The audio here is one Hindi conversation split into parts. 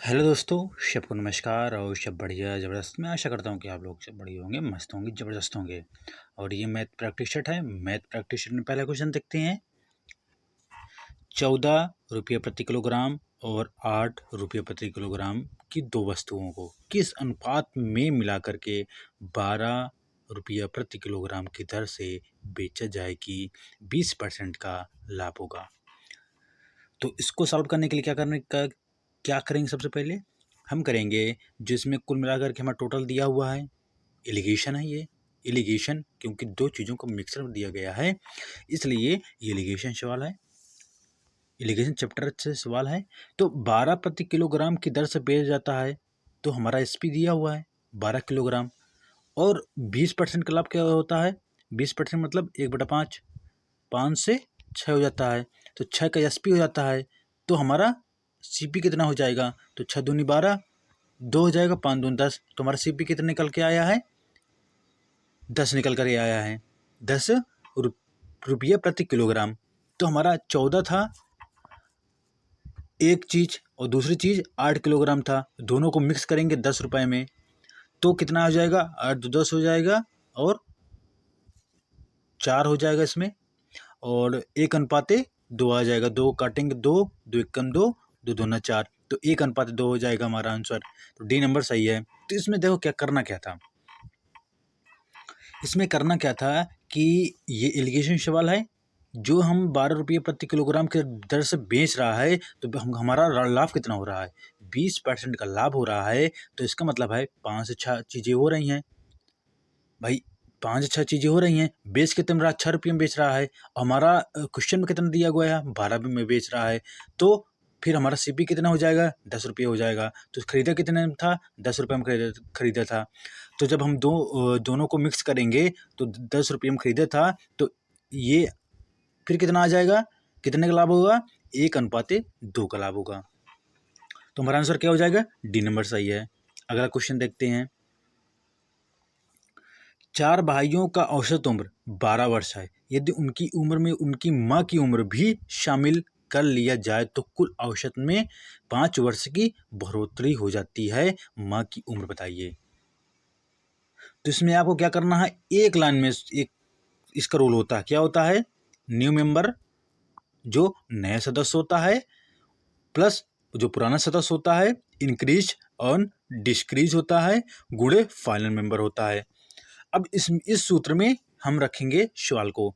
हेलो दोस्तों, सबको नमस्कार और सब बढ़िया ज़बरदस्त। मैं आशा करता हूँ कि आप लोग सब बढ़िया होंगे, मस्त होंगे, ज़बरदस्त होंगे। और ये मैथ प्रैक्टिस सेट है। मैथ प्रैक्टिस सेट में पहला क्वेश्चन देखते हैं। 14 रुपये प्रति किलोग्राम और 8 रुपये प्रति किलोग्राम की दो वस्तुओं को किस अनुपात में मिलाकर के 12 रुपया प्रति किलोग्राम की दर से बेचा जाए कि 20% का लाभ होगा। तो इसको सॉल्व करने के लिए क्या करेंगे? सबसे पहले हम करेंगे जिसमें कुल मिलाकर के हमारा टोटल दिया हुआ है, एलिगेशन है ये एलिगेशन, क्योंकि दो चीज़ों को मिक्सर दिया गया है इसलिए ये एलिगेशन सवाल है, एलिगेशन चैप्टर से सवाल है। तो 12 प्रति किलोग्राम की दर से बेचा जाता है, तो हमारा एसपी दिया हुआ है 12 किलोग्राम। और 20% का लाभ क्या होता है? 20% मतलब 1/5, 5 से 6 हो जाता है, तो 6 का एसपी हो जाता है। तो हमारा सीपी कितना हो जाएगा? तो 6 दूनी 12, 2 हो जाएगा, 5 दूनी 10। तो हमारा सीपी कितना निकल के आया है? 10 निकल कर आया है, 10 रुपये प्रति किलोग्राम। तो हमारा 14 था एक चीज़ और दूसरी चीज़ 8 किलोग्राम था, दोनों को मिक्स करेंगे 10 रुपये में, तो कितना हो जाएगा? 8 दो 10 हो जाएगा और 4 हो जाएगा इसमें, और 1:2 आ जाएगा। 2 काटेंगे, 2 2 एकम 2, 2 दूना 4, तो 1:2 हो जाएगा हमारा आंसर। तो डी नंबर सही है। तो इसमें देखो क्या करना क्या था, इसमें करना क्या था कि ये एलिगेशन सवाल है, जो हम 12 रुपये प्रति किलोग्राम के दर से बेच रहा है, तो हमारा लाभ कितना हो रहा है? 20% का लाभ हो रहा है। तो इसका मतलब है 5 से 6 चीज़ें हो रही हैं भाई, 5 से 6 चीज़ें हो रही हैं। बेच कितने रहा? 6 रुपये में बेच रहा है। हमारा क्वेश्चन में कितना दिया गया है? 12 रुपये में बेच रहा है। तो फिर हमारा सीपी कितना हो जाएगा? 10 रुपये हो जाएगा। तो खरीदा कितने में था? 10 रुपये में खरीदा था। तो जब हम दोनों को मिक्स करेंगे तो 10 रुपये में खरीदा था, तो ये फिर कितना आ जाएगा? कितने का लाभ होगा? 1:2 का लाभ होगा। तो हमारा आंसर क्या हो जाएगा? डी नंबर सही है। अगला क्वेश्चन देखते हैं। 4 भाइयों का औसत उम्र 12 वर्ष है। यदि उनकी उम्र में उनकी माँ की उम्र भी शामिल कर लिया जाए तो कुल औसत में 5 वर्ष की बढ़ोतरी हो जाती है। माँ की उम्र बताइए। तो इसमें आपको क्या करना है? एक लाइन में एक इसका रोल होता है। क्या होता है? न्यू मेंबर जो नया सदस्य होता है प्लस जो पुराना सदस्य होता है, इंक्रीज और डिस्क्रीज होता है, गुणे फाइनल मेंबर होता है। अब इस सूत्र में हम रखेंगे सवाल को,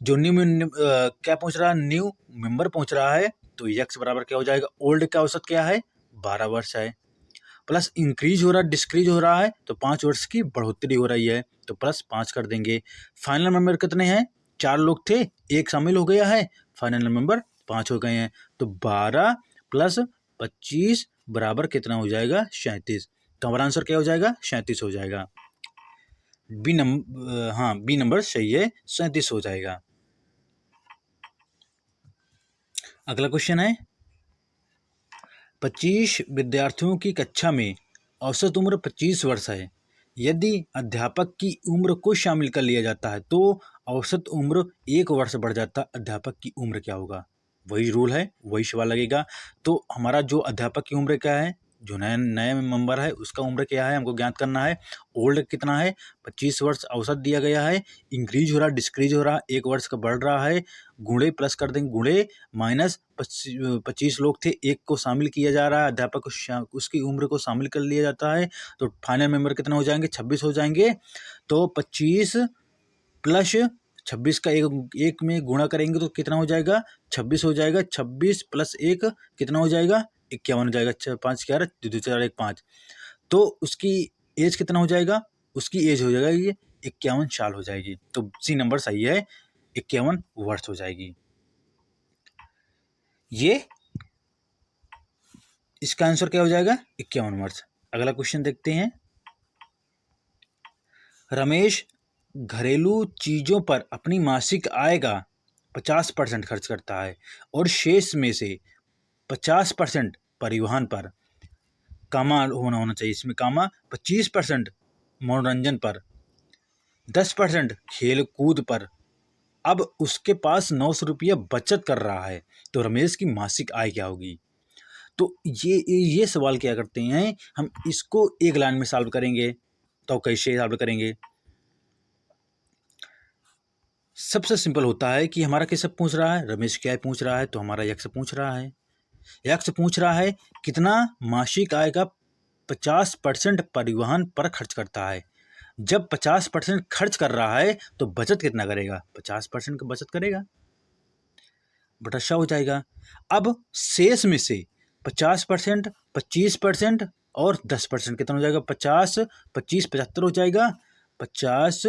जो क्या पहुंच रहा है? न्यू मेंबर पहुंच रहा है, तो यक्स बराबर क्या हो जाएगा? ओल्ड का औसत क्या है? 12 वर्ष है, प्लस इंक्रीज हो रहा है, डिस्क्रीज हो रहा है, तो 5 वर्ष की बढ़ोतरी हो रही है, तो प्लस 5 कर देंगे। फाइनल मेंबर कितने हैं? 4 लोग थे, एक शामिल हो गया है, फाइनल मेंबर 5 हो गए हैं। तो 12 प्लस 25 बराबर कितना हो जाएगा? 37। तो हमारा आंसर क्या हो जाएगा? 37 हो जाएगा। बी नंबर सही है, 37 हो जाएगा। अगला क्वेश्चन है, 25 विद्यार्थियों की कक्षा में औसत उम्र 25 वर्ष है। यदि अध्यापक की उम्र को शामिल कर लिया जाता है तो औसत उम्र 1 वर्ष बढ़ जाता है। अध्यापक की उम्र क्या होगा? वही रूल है, वही सवाल लगेगा। तो हमारा जो अध्यापक की उम्र क्या है, जो नया नया मेंबर है उसका उम्र क्या है, हमको ज्ञात करना है। ओल्ड कितना है? 25 वर्ष औसत दिया गया है। इंक्रीज हो रहा है, डिस्क्रीज हो रहा है, 1 वर्ष का बढ़ रहा है, गुणे प्लस कर देंगे, गुणे माइनस 25 लोग थे, एक को शामिल किया जा रहा है, अध्यापक को उसकी उम्र को शामिल कर लिया जाता है, तो फाइनल मेंबर कितना हो जाएंगे? 26 हो जाएंगे। तो 25 प्लस 26 का एक में गुणा करेंगे तो कितना हो जाएगा? 26 हो जाएगा। 26 प्लस 1 कितना हो जाएगा? 51 हो जाएगा। 5 11 2 4 1 5। तो उसकी एज कितना हो जाएगा? उसकी एज हो जाएगा ये 51 साल हो जाएगी। तो सी नंबर सही है, 51 वर्ष हो जाएगी। ये इसका आंसर क्या हो जाएगा? 51 वर्ष। अगला क्वेश्चन देखते हैं। रमेश घरेलू चीजों पर अपनी मासिक आय का 50% खर्च करता है और शेष में से 50% परिवहन पर, कामा होना चाहिए इसमें, कामा 25% मनोरंजन पर, 10% खेल कूद पर। अब उसके पास 900 रुपया बचत कर रहा है, तो रमेश की मासिक आय क्या होगी? तो ये सवाल क्या करते हैं, हम इसको एक लाइन में सॉल्व करेंगे। तो कैसे सॉल्व करेंगे? सबसे सिंपल होता है कि हमारा कैसे पूछ रहा है, रमेश क्या पूछ रहा है, तो हमारा यक्स पूछ रहा है। यक्स पूछ रहा है कितना मासिक आय का 50% परिवहन पर खर्च करता है। जब 50% खर्च कर रहा है तो बचत कितना करेगा? 50% का बचत करेगा, बटा हो जाएगा। अब शेष में से 50%, 25% और 10% कितना हो जाएगा? 50, 25, 75 हो जाएगा। 50,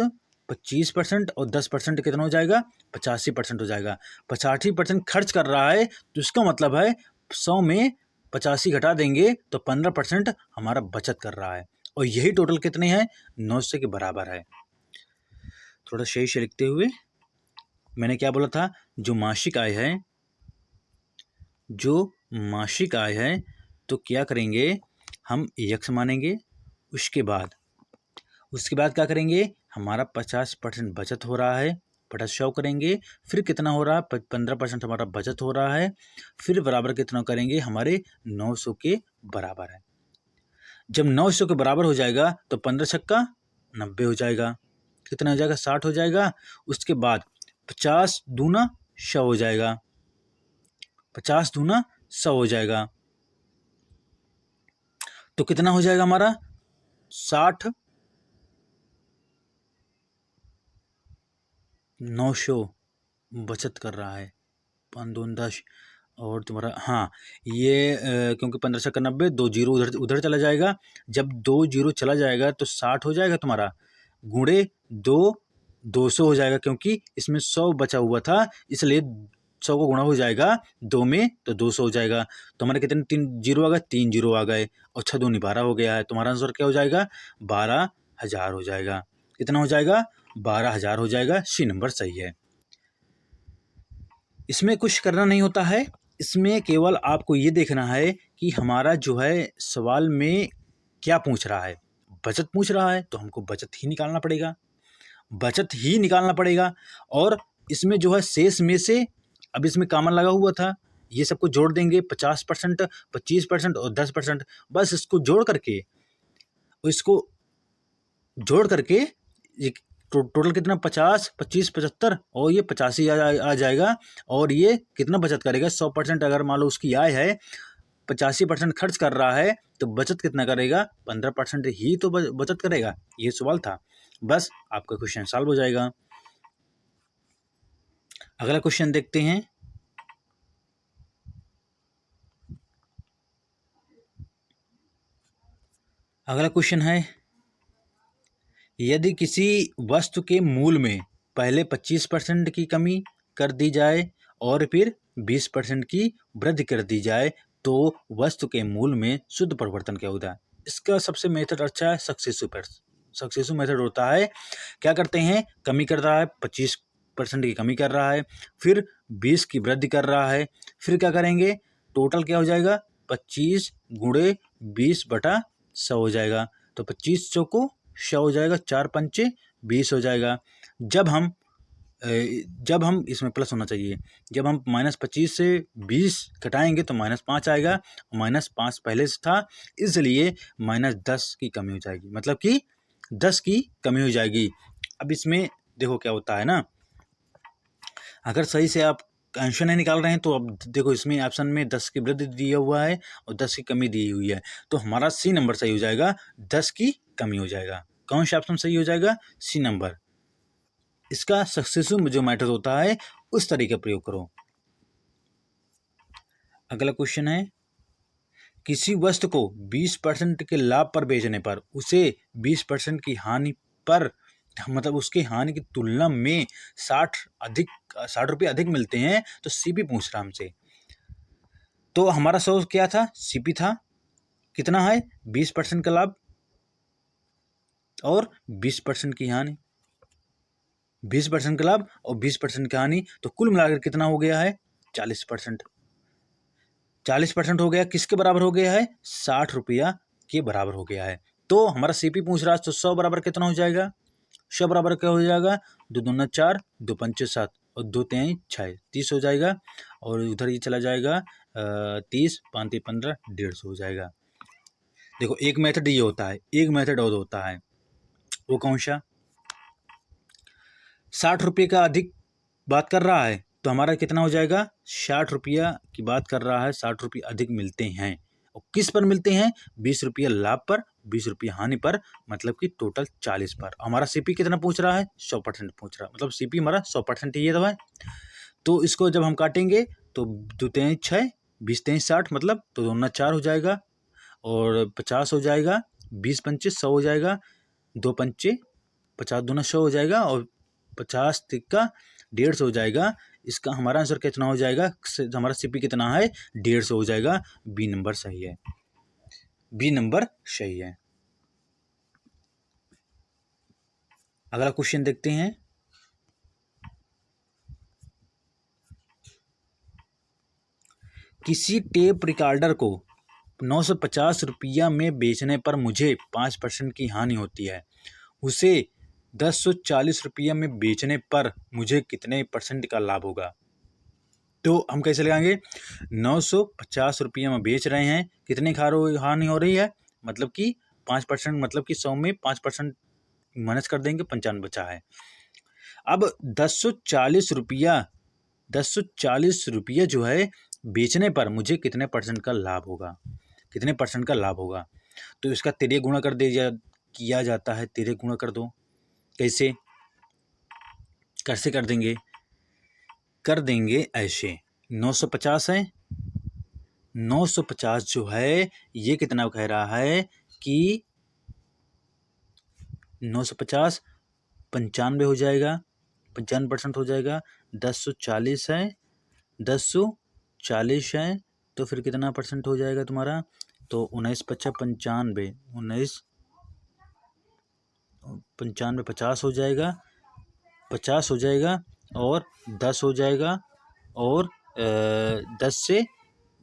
25% और 10% कितना हो जाएगा? 85% हो जाएगा। 85% खर्च कर रहा है तो इसका मतलब है 100 में 85 घटा देंगे तो 15% हमारा बचत कर रहा है। और यही टोटल कितने हैं? 900 के बराबर है। थोड़ा सही से लिखते हुए, मैंने क्या बोला था? जो मासिक आय है तो क्या करेंगे, हम यक्स मानेंगे। उसके बाद क्या करेंगे, हमारा 50% बचत हो रहा है, बटा 100 करेंगे। फिर कितना हो रहा है? 15% हमारा बचत हो रहा है। फिर बराबर कितना करेंगे? हमारे 900 के बराबर है। जब 900 के बराबर हो जाएगा तो 15 छक्का 90 हो जाएगा। कितना हो जाएगा? 60 हो जाएगा। उसके बाद 50 दूना 100 हो जाएगा। 50 दूना 100 हो जाएगा। तो कितना हो जाएगा हमारा? 60, 900 बचत कर रहा है। 5 दून 10 और तुम्हारा, हाँ ये क्योंकि 15 से 90, 2 जीरो उधर चला जाएगा। जब 2 जीरो चला जाएगा तो 60 हो जाएगा तुम्हारा, गुणे 2 200 हो जाएगा, क्योंकि इसमें 100 बचा हुआ था इसलिए 100 को गुणा हो जाएगा 2 में तो 200 हो जाएगा। तो हमारे कितने 3 जीरो आ गए? 3 जीरो आ गए और 6 दूनी 12 हो गया है। तुम्हारा आंसर क्या हो जाएगा? 12,000 हो जाएगा। कितना हो जाएगा? 12,000 हो जाएगा। सी नंबर सही है। इसमें कुछ करना नहीं होता है, इसमें केवल आपको ये देखना है कि हमारा जो है सवाल में क्या पूछ रहा है। बचत पूछ रहा है तो हमको बचत ही निकालना पड़ेगा। और इसमें जो है शेष में से, अब इसमें कॉमन लगा हुआ था, ये सबको जोड़ देंगे। 50%, 25% और 10%, बस इसको जोड़ करके टोटल कितना? 50, 25, 75 और ये 85 आ जाएगा। और ये कितना बचत करेगा? 100%। अगर मान लो उसकी आय है, 85% खर्च कर रहा है तो बचत कितना करेगा? 15% ही तो बचत करेगा। ये सवाल था, बस आपका क्वेश्चन सॉल्व हो जाएगा। अगला क्वेश्चन देखते हैं। अगला क्वेश्चन है, यदि किसी वस्तु के मूल्य में पहले 25% की कमी कर दी जाए और फिर 20% की वृद्धि कर दी जाए तो वस्तु के मूल्य में शुद्ध परिवर्तन क्या होता है? इसका सबसे मेथड अच्छा है सक्सेसिव मेथड होता है। क्या करते हैं? कमी कर रहा है, 25% की कमी कर रहा है, फिर 20 की वृद्धि कर रहा है। फिर क्या करेंगे? टोटल क्या हो जाएगा? 25 गुणे 20 बटा 100 हो जाएगा। तो 25 चौको 100 हो जाएगा, 4 पंचे 20 हो जाएगा। जब हम इसमें प्लस होना चाहिए, जब हम -25 से 20 घटाएंगे तो -5 आएगा। -5 पहले से था इसलिए -10 की कमी हो जाएगी, मतलब कि 10 की कमी हो जाएगी। अब इसमें देखो क्या होता है ना, अगर सही से आप आंसर नहीं निकाल रहे हैं तो अब देखो इसमें ऑप्शन में 10 की वृद्धि दिया हुआ है और 10 की कमी दी हुई है, तो हमारा सी नंबर सही हो जाएगा, 10 की कमी हो जाएगा। कौन सा ऑप्शन सही हो जाएगा? C number. इसका सक्सेसिव जो मैटर होता है उस तरीके प्रयोग करो। अगला क्वेश्चन है, किसी वस्तु को 20% के लाभ पर बेचने पर उसे 20% की हानि पर, मतलब उसकी हानि की तुलना में 60 रुपये अधिक मिलते हैं, तो सीपी पूछ रहा हमसे। तो हमारा सोर्स क्या था? सीपी था। कितना है? 20% का लाभ और 20% की हानि। 20% का लाभ और 20% की हानि, तो कुल मिलाकर कितना हो गया है? 40%। 40% हो गया, किसके बराबर हो गया है? 60 रुपया के बराबर हो गया है। तो हमारा सीपी पूछ रहा है, तो 100 बराबर कितना हो जाएगा? 100 बराबर क्या हो जाएगा? 2 दूना 4, 2 पंचे 7 और 2 तेई 6, 30 हो जाएगा। और उधर ये चला जाएगा 30, 5 3 15, 150 हो जाएगा। देखो एक मेथड ये होता है, एक मेथड और होता है, वो कौन सा? 60 रुपये का अधिक बात कर रहा है तो हमारा कितना हो जाएगा? 60 रुपया की बात कर रहा है, 60 रुपये अधिक मिलते हैं। और किस पर मिलते हैं? 20 रुपया लाभ पर, 20 रुपया हानि पर, मतलब कि टोटल 40 पर। हमारा सीपी कितना पूछ रहा है? 100% पूछ रहा है, मतलब सीपी हमारा 100% ही है। तो इसको जब हम काटेंगे तो 2 तेई 6, 20 तेई 60, मतलब तो 2 दूना 4 हो जाएगा, और 50 हो जाएगा, 20 पंचे 100 हो जाएगा, 2 पंचे 50 दूना 100 हो जाएगा, और 50 तिक्का 150 हो जाएगा। इसका हमारा आंसर कितना हो जाएगा? हमारा सीपी कितना है? 150 हो जाएगा। बी नंबर सही है, बी नंबर सही है। अगला क्वेश्चन देखते हैं। किसी टेप रिकॉर्डर को 950 रुपया में बेचने पर मुझे 5% की हानि होती है, उसे 1040 रुपया में बेचने पर मुझे कितने % का लाभ होगा? तो हम कैसे लगाएंगे? 950 रुपया में बेच रहे हैं, कितने हानि हो रही है? मतलब कि 5%, मतलब कि 100 में 5% माइनस कर देंगे, 95 बचा है। अब 1040 रुपया जो है बेचने पर मुझे कितने % का लाभ होगा? कितने % का लाभ होगा? तो इसका तिर्यक गुणा किया जाता है। तिर्यक गुणा कर दो। कैसे कर देंगे? कर देंगे ऐसे, 950 है, 950 जो है ये कितना कह रहा है कि 950 95 हो जाएगा, 95% हो जाएगा। 1040 है, 1040 है, तो फिर कितना % हो जाएगा तुम्हारा? तो 19 पच्चा 95, 19 95, 50 हो जाएगा, 50 हो जाएगा, और 10 हो जाएगा, और 10 से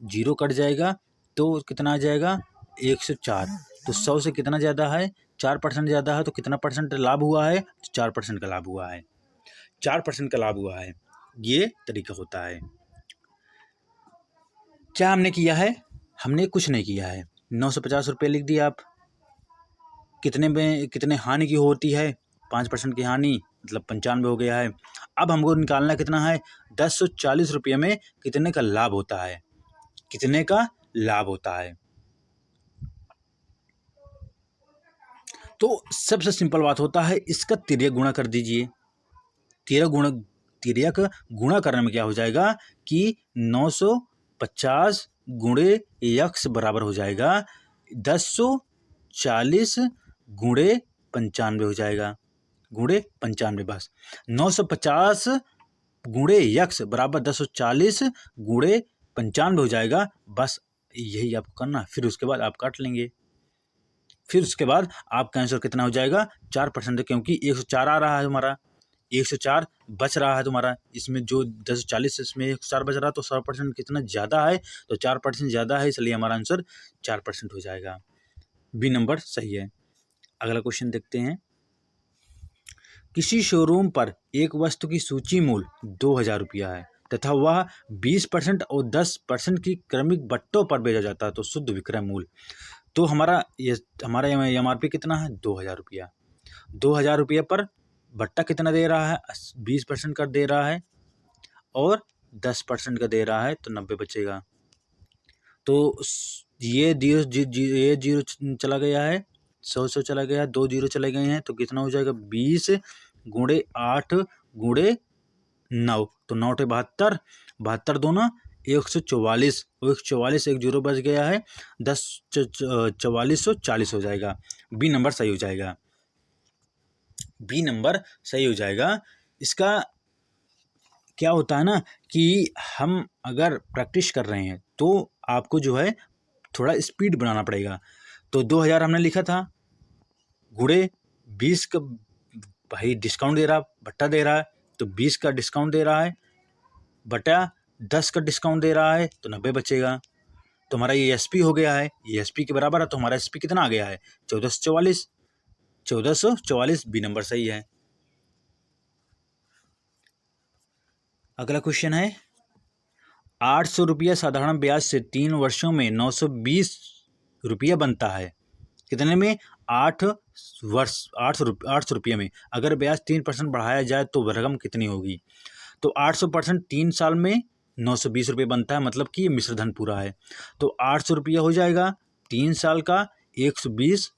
0 कट जाएगा, तो कितना आ जाएगा? 104। तो 100 से कितना ज़्यादा है? 4% ज़्यादा है, तो कितना % लाभ हुआ है? 4% का लाभ हुआ है, 4% का लाभ हुआ है। ये तरीका होता है। क्या हमने किया है? हमने कुछ नहीं किया है। 950 रुपये लिख दिया आप। कितने में कितने हानि की होती है? 5% की हानि, मतलब 95 हो गया है। अब हमको निकालना कितना है? 1040 रुपये में कितने का लाभ होता है? कितने का लाभ होता है? तो सबसे सिंपल बात होता है, इसका तिर्यक गुणा कर दीजिए। तिर्यक गुणा करने में क्या हो जाएगा कि 950 गुणे यक्स बराबर हो जाएगा 1040 गुणे 95 हो जाएगा, गुणे 95। बस 950 गुणे यक्स बराबर 1040 गुणे 95 हो जाएगा। बस यही आपको करना, फिर उसके बाद आप काट लेंगे। फिर उसके बाद आपका आंसर कितना हो जाएगा? 4%, क्योंकि 104 आ रहा है हमारा, 104 बच रहा है तुम्हारा। इसमें जो 1040 इसमें 104 बच रहा है, तो 100% कितना ज़्यादा है? तो 4% ज़्यादा है, इसलिए हमारा आंसर 4% हो जाएगा। बी नंबर सही है। अगला क्वेश्चन देखते हैं। किसी शोरूम पर एक वस्तु की सूची मूल्य 2000 रुपया है तथा वह 20% और 10% की क्रमिक बट्टों पर बेचा जाता है, तो शुद्ध विक्रय मूल्य। तो हमारा MRP कितना है? 2000 रुपया। 2000 रुपये पर बट्टा कितना दे रहा है? 20% का दे रहा है, और 10% का दे रहा है, तो 90 बचेगा। तो ये जीरो चला गया है, 100 चला गया है, 2 जीरो चले गए हैं, तो कितना हो जाएगा? 20 गुणे 8 गुणे 9, तो 9 72, 72 दूना 144, 144 एक जीरो बच गया है, 10 4440 हो जाएगा। बी नंबर सही हो जाएगा, बी नंबर सही हो जाएगा। इसका क्या होता है ना कि हम अगर प्रैक्टिस कर रहे हैं तो आपको जो है थोड़ा स्पीड बनाना पड़ेगा। तो 2000 हमने लिखा था, गुणे 20 का भाई डिस्काउंट दे रहा, भट्टा दे रहा है, तो 20 का डिस्काउंट दे रहा है, बटा 10 का डिस्काउंट दे रहा है, तो 90 बचेगा। तो हमारा ये एसपी हो गया है, ये एसपी के बराबर है, तो हमारा एसपी कितना आ गया है? 1444, 1444। बी नंबर सही है। अगला क्वेश्चन है 800 रुपया साधारण ब्याज से 3 वर्षों में 920 रुपया बनता है। कितने में? 800 रुपये में। अगर ब्याज 3% बढ़ाया जाए तो रकम कितनी होगी? तो 800% 3 साल में 920 रुपये बनता है, मतलब कि ये मिश्र धन पूरा है। तो 800 रुपया हो जाएगा 3 साल का, 120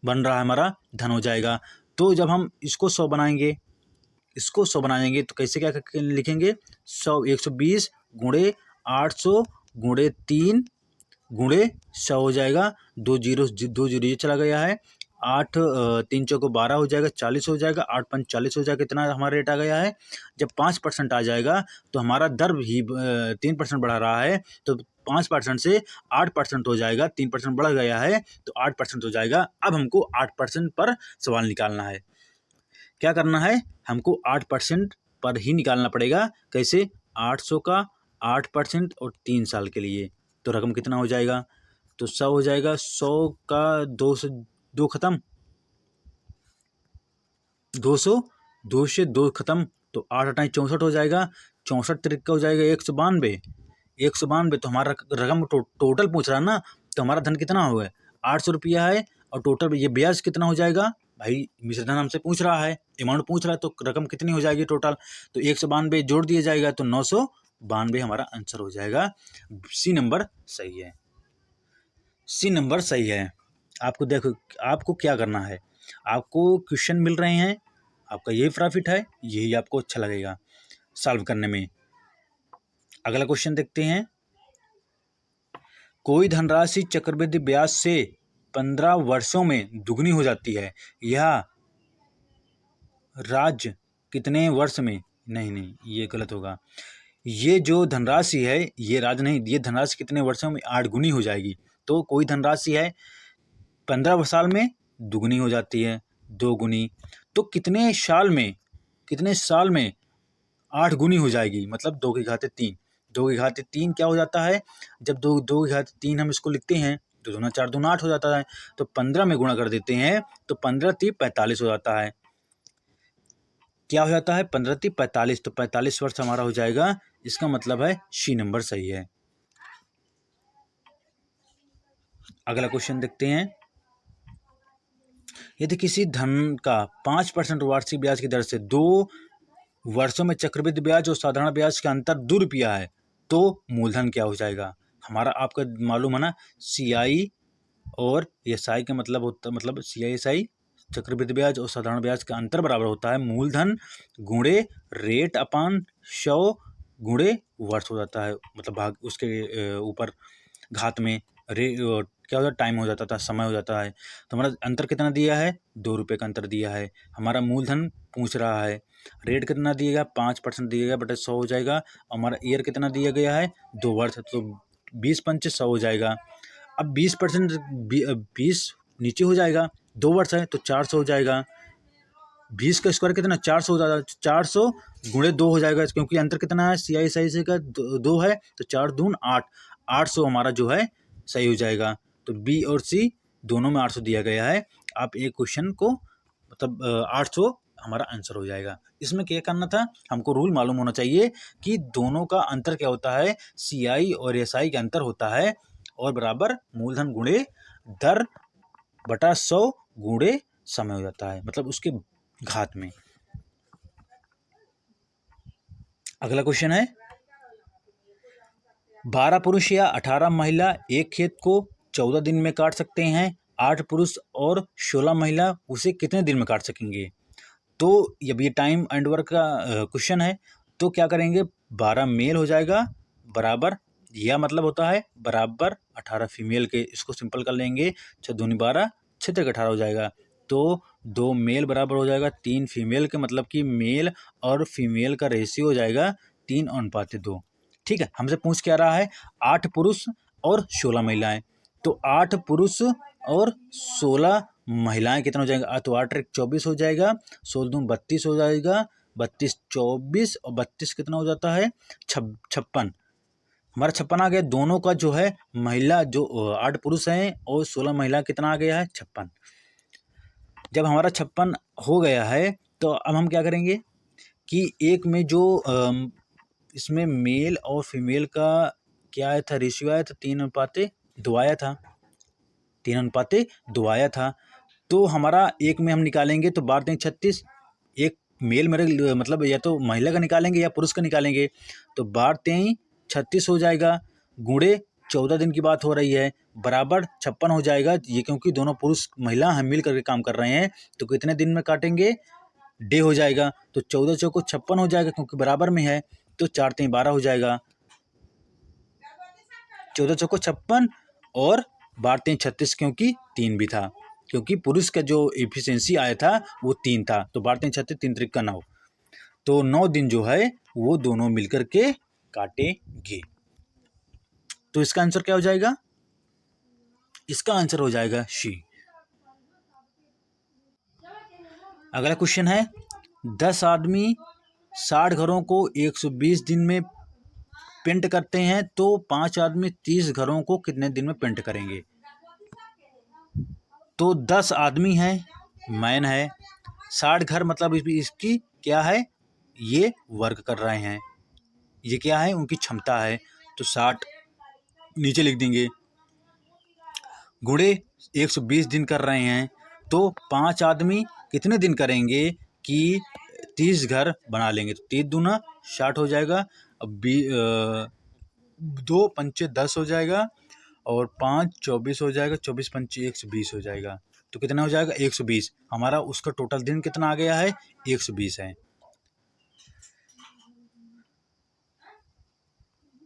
बन रहा है हमारा धन हो जाएगा। तो जब हम इसको 100 बनाएंगे, तो कैसे क्या लिखेंगे? 120 गुणे 800 गुणे 3 गुणे 100 हो जाएगा। 2 जीरो ये चला गया है। 8 3 चौको 12 हो जाएगा, 40 हो जाएगा। 8 5 40 हो जाएगा। कितना हमारा रेट आ गया है? जब 5% आ जाएगा तो हमारा दर ही 3% बढ़ा रहा है, तो 5% से 8% हो जाएगा। 3% बढ़ गया है तो 8% हो जाएगा। अब हमको 8% पर सवाल निकालना है। क्या करना है? हमको 8% पर ही निकालना पड़ेगा। कैसे? 800 का 8% और 3 साल के लिए, तो रकम कितना हो जाएगा? तो 100 हो जाएगा। 100 का 2 से 2 खत्म, 2 से 2 खत्म, तो 8 अठाई 64 हो जाएगा। 64 तरीका हो जाएगा 192। 192 तो हमारा रकम टोटल पूछ रहा है ना, तो हमारा धन कितना हो गया? 800 रुपया है। और टोटल ये ब्याज कितना हो जाएगा? भाई मिश्र धन हमसे पूछ रहा है, अमाउंट पूछ रहा है, तो रकम कितनी हो जाएगी टोटल? तो 192 जोड़ दिया जाएगा तो 992 हमारा आंसर हो जाएगा। सी नंबर सही है। सी नंबर सही है। आपको देखो, आपको क्या करना है, आपको क्वेश्चन मिल रहे हैं, आपका यही प्रॉफिट है, यही आपको अच्छा लगेगा सॉल्व करने में। अगला क्वेश्चन देखते हैं। कोई धनराशि चक्रवृद्धि ब्याज से 15 वर्षों में दुगनी हो जाती है, यह राज्य कितने वर्ष में? नहीं, ये गलत होगा। ये जो धनराशि है ये राज्य नहीं, ये धनराशि कितने वर्षों में 8 गुनी हो जाएगी। तो कोई धनराशि है 15 साल में दुगनी हो जाती है, 2 गुनी। तो कितने साल में 8 गुनी हो जाएगी? मतलब 2 की घाते 3। 2 की घाते 3 क्या हो जाता है? जब 2 की घाते 3 हम इसको लिखते हैं तो 2 4 2 8 हो जाता है। तो 15 में गुणा कर देते हैं तो 15 3 45 हो जाता है। क्या हो जाता है? 15 3 45, तो 45 वर्ष हमारा हो जाएगा। इसका मतलब है सी नंबर सही है। अगला क्वेश्चन देखते हैं। यदि किसी धन का 5% वार्षिक ब्याज की दर से 2 वर्षों में चक्रवृद्धि ब्याज और साधारण ब्याज का अंतर 2 रुपया है, तो मूलधन क्या हो जाएगा? हमारा आपका मालूम है ना, CI और SI का मतलब CI SI चक्रवृद्धि ब्याज और साधारण ब्याज का अंतर बराबर होता है मूलधन गुणे रेट अपान 100 गुणे वर्ष हो जाता है, मतलब भाग उसके ऊपर घात में क्या होता है? टाइम हो जाता था, समय हो जाता है। तो हमारा अंतर कितना दिया है? 2 रुपये का अंतर दिया है। हमारा मूलधन पूछ रहा है। रेट कितना दिया गया? 5% दिया गया बटे 100 हो जाएगा। हमारा ईयर कितना दिया गया है? 2 वर्ष, तो 20 पंचे 100 हो जाएगा। अब 20% 20 नीचे हो जाएगा, 2 वर्ष है तो 400 हो जाएगा। 20 का स्क्वायर कितना? 400 हो जाएगा। 400 गुणे 2 हो जाएगा, क्योंकि अंतर कितना है? CI SI का 2 है, तो 4 दून 8, 800 हमारा जो है सही हो जाएगा। तो B और C दोनों में 800 दिया गया है। आप एक क्वेश्चन को मतलब 800 हमारा आंसर हो जाएगा। इसमें क्या करना था? हमको रूल मालूम होना चाहिए कि दोनों का अंतर क्या होता है। CI और SI का अंतर होता है और बराबर मूलधन गुणे दर बटा 100 गुणे समय हो जाता है, मतलब उसके घात में। अगला क्वेश्चन है 12 पुरुष या 18 महिला एक खेत को 14 दिन में काट सकते हैं, 8 पुरुष और 16 महिला उसे कितने दिन में काट सकेंगे? तो जब ये टाइम एंड वर्क का क्वेश्चन है तो क्या करेंगे? 12 मेल हो जाएगा बराबर, यह मतलब होता है बराबर 18 फीमेल के। इसको सिंपल कर लेंगे, 6 दूनी 12, 6 तक 18 हो जाएगा। तो 2 मेल बराबर हो जाएगा 3 फीमेल के, मतलब कि मेल और फीमेल का रेशियो हो जाएगा 3:2। ठीक है, हमसे पूछ क्या रहा है? 8 पुरुष और 16 महिलाएं। तो 8 पुरुष और 16 महिलाएं कितना हो जाएगा? तो 8 एक 24 हो जाएगा, 16 दून 32 हो जाएगा, 32 24 और 32 कितना हो जाता है? 56। हमारा 56 आ गया। दोनों का जो है महिला जो 8 पुरुष हैं और 16 महिला कितना आ गया है? 56। जब हमारा 56 हो गया है तो अब हम क्या करेंगे कि एक में जो इसमें मेल और फीमेल का क्या आया था, रेशियो आया था 3:2 आया था, 3:2 आया था। तो हमारा एक में हम निकालेंगे तो 12×36, एक मेल मेरे मतलब या तो महिला का निकालेंगे या पुरुष का निकालेंगे, तो 12×3 = 36 हो जाएगा, गुणे 14 दिन की बात हो रही है, बराबर 56 हो जाएगा। ये क्योंकि दोनों पुरुष महिला हम मिल करके काम कर रहे हैं, तो कितने दिन में काटेंगे, डे हो जाएगा। तो 14 चौको 56 हो जाएगा क्योंकि बराबर में है, तो 4×3 = 12 हो जाएगा। 14 चौको 56 और 12×3 = 36 क्योंकि 3 भी था, क्योंकि पुरुष का जो एफिशिएंसी आया था वो 3 था। तो 12×3 = 36, 3×3 = 9, तो 9 दिन जो है वो दोनों मिलकर के काटेंगे। तो इसका आंसर क्या हो जाएगा, इसका आंसर हो जाएगा सी। अगला क्वेश्चन है, 10 आदमी 60 घरों को 120 दिन में पेंट करते हैं, तो 5 आदमी 30 घरों को कितने दिन में पेंट करेंगे। तो 10 आदमी है, मैन है, 60 घर मतलब इसकी क्या है, ये वर्क कर रहे हैं, ये क्या है, उनकी क्षमता है। तो 60 नीचे लिख देंगे, गुणे 120 दिन कर रहे हैं, तो 5 आदमी कितने दिन करेंगे कि 30 घर बना लेंगे। तो 3×2 = 60 हो जाएगा, अब 2×5 = 10 हो जाएगा, और 5 × 24 हो जाएगा, 24×5 = 120 हो जाएगा। तो कितना हो जाएगा, 120। हमारा उसका टोटल दिन कितना आ गया है, 120 है।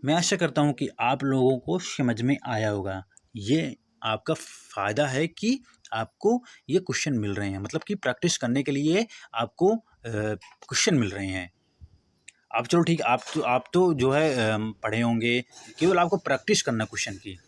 मैं आशा करता हूँ कि आप लोगों को समझ में आया होगा। ये आपका फ़ायदा है कि आपको ये क्वेश्चन मिल रहे हैं, मतलब कि प्रैक्टिस करने के लिए आपको क्वेश्चन मिल रहे हैं। अब चलो ठीक, आप तो जो है पढ़े होंगे, केवल आपको प्रैक्टिस करना क्वेश्चन की।